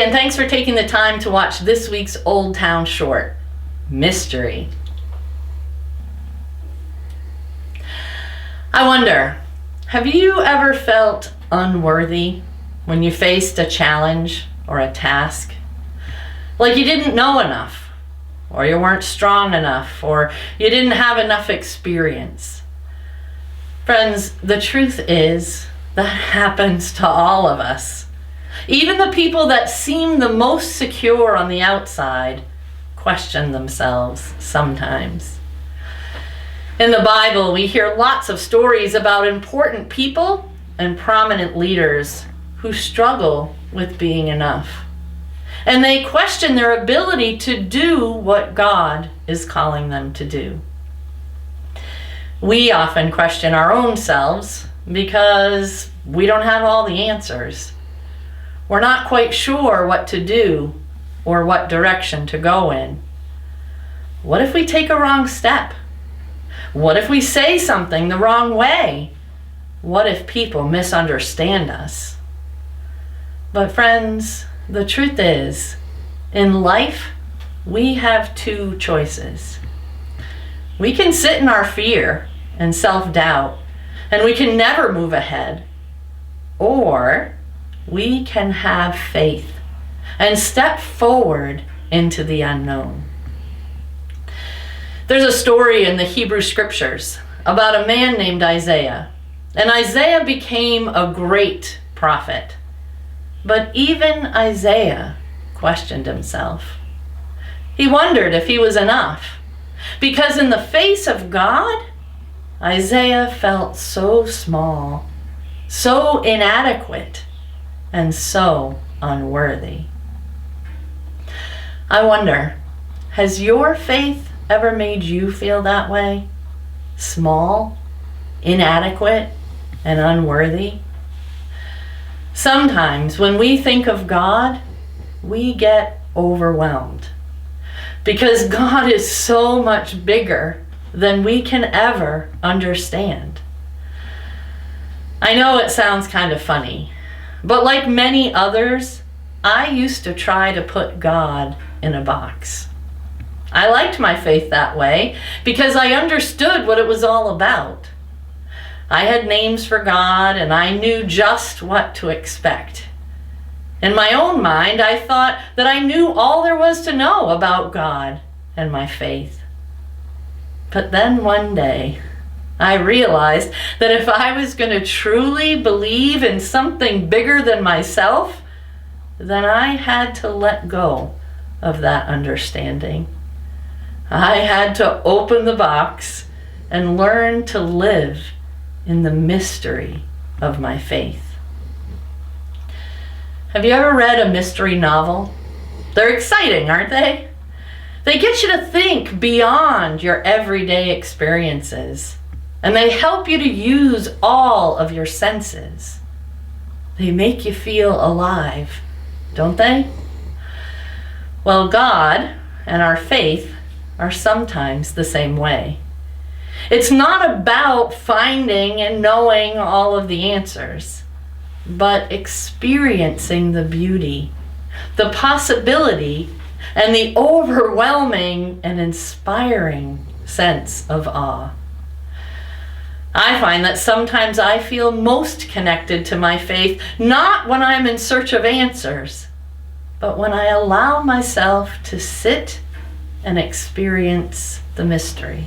and thanks for taking the time to watch this week's Oldtown short, Mystery. I wonder, have you ever felt unworthy when you faced a challenge or a task? Like you didn't know enough, or you weren't strong enough, or you didn't have enough experience. Friends, the truth is that happens to all of us. Even the people that seem the most secure on the outside question themselves sometimes. In the Bible, we hear lots of stories about important people and prominent leaders who struggle with being enough. And they question their ability to do what God is calling them to do. We often question our own selves because we don't have all the answers. We're not quite sure what to do or what direction to go in. What if we take a wrong step? What if we say something the wrong way? What if people misunderstand us? But friends, the truth is, in life, we have two choices. We can sit in our fear and self-doubt, and we can never move ahead. Or we can have faith and step forward into the unknown. There's a story in the Hebrew scriptures about a man named Isaiah. And Isaiah became a great prophet. But even Isaiah questioned himself. He wondered if he was enough. Because in the face of God, Isaiah felt so small, so inadequate, and so unworthy. I wonder, has your faith ever made you feel that way? Small, inadequate, and unworthy? Sometimes when we think of God, we get overwhelmed because God is so much bigger than we can ever understand. I know it sounds kind of funny, but like many others, I used to try to put God in a box. I liked my faith that way because I understood what it was all about. I had names for God and I knew just what to expect. In my own mind, I thought that I knew all there was to know about God and my faith. But then one day, I realized that if I was going to truly believe in something bigger than myself, then I had to let go of that understanding. I had to open the box and learn to live in the mystery of my faith. Have you ever read a mystery novel? They're exciting, aren't they? They get you to think beyond your everyday experiences, and they help you to use all of your senses. They make you feel alive, don't they? Well, God and our faith are sometimes the same way. It's not about finding and knowing all of the answers, but experiencing the beauty, the possibility, and the overwhelming and inspiring sense of awe. I find that sometimes I feel most connected to my faith, not when I'm in search of answers, but when I allow myself to sit and experience the mystery.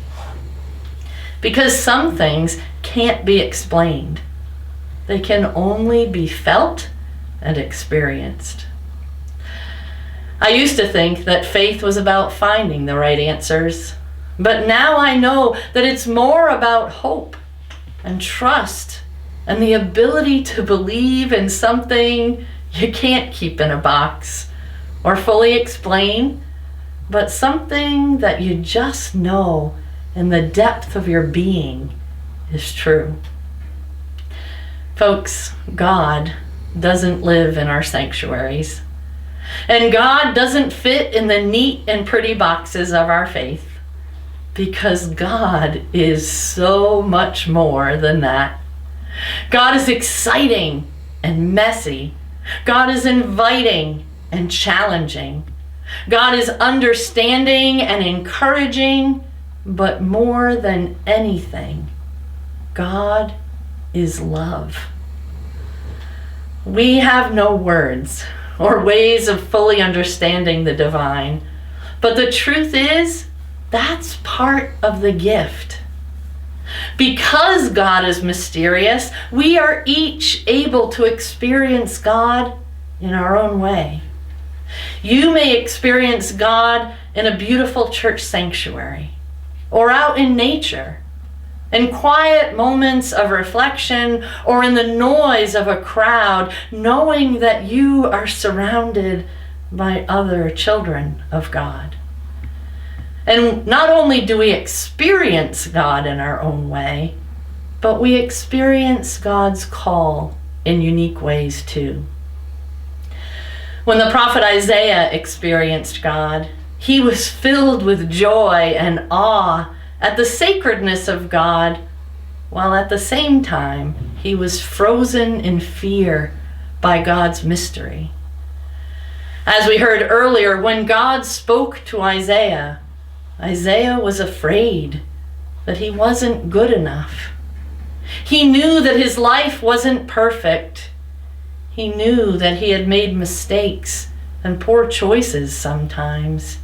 Because some things can't be explained. They can only be felt and experienced. I used to think that faith was about finding the right answers, but now I know that it's more about hope and trust and the ability to believe in something you can't keep in a box or fully explain, but something that you just know in the depth of your being is true. Folks, God doesn't live in our sanctuaries. And God doesn't fit in the neat and pretty boxes of our faith, because God is so much more than that. God is exciting and messy. God is inviting and challenging. God is understanding and encouraging, but more than anything, God is love. We have no words or ways of fully understanding the divine, but the truth is, that's part of the gift. Because God is mysterious, we are each able to experience God in our own way. You may experience God in a beautiful church sanctuary, or out in nature, in quiet moments of reflection, or in the noise of a crowd, knowing that you are surrounded by other children of God. And not only do we experience God in our own way, but we experience God's call in unique ways too. When the prophet Isaiah experienced God, he was filled with joy and awe at the sacredness of God, while at the same time he was frozen in fear by God's mystery. As we heard earlier, when God spoke to Isaiah, Isaiah was afraid that he wasn't good enough. He knew that his life wasn't perfect. He knew that he had made mistakes and poor choices sometimes.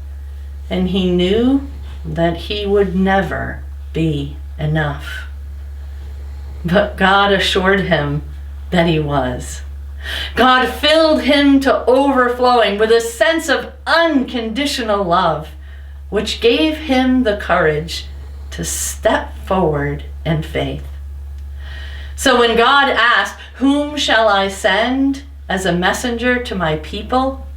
And he knew that he would never be enough. But God assured him that he was. God filled him to overflowing with a sense of unconditional love, which gave him the courage to step forward in faith. So when God asked, "Whom shall I send as a messenger to my people?"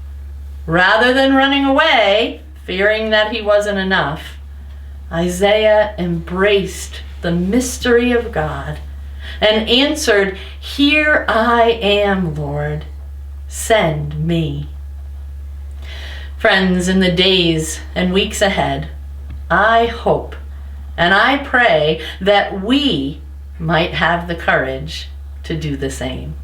rather than running away, fearing that he wasn't enough, Isaiah embraced the mystery of God and answered, "Here I am, Lord, send me." Friends, in the days and weeks ahead, I hope and I pray that we might have the courage to do the same.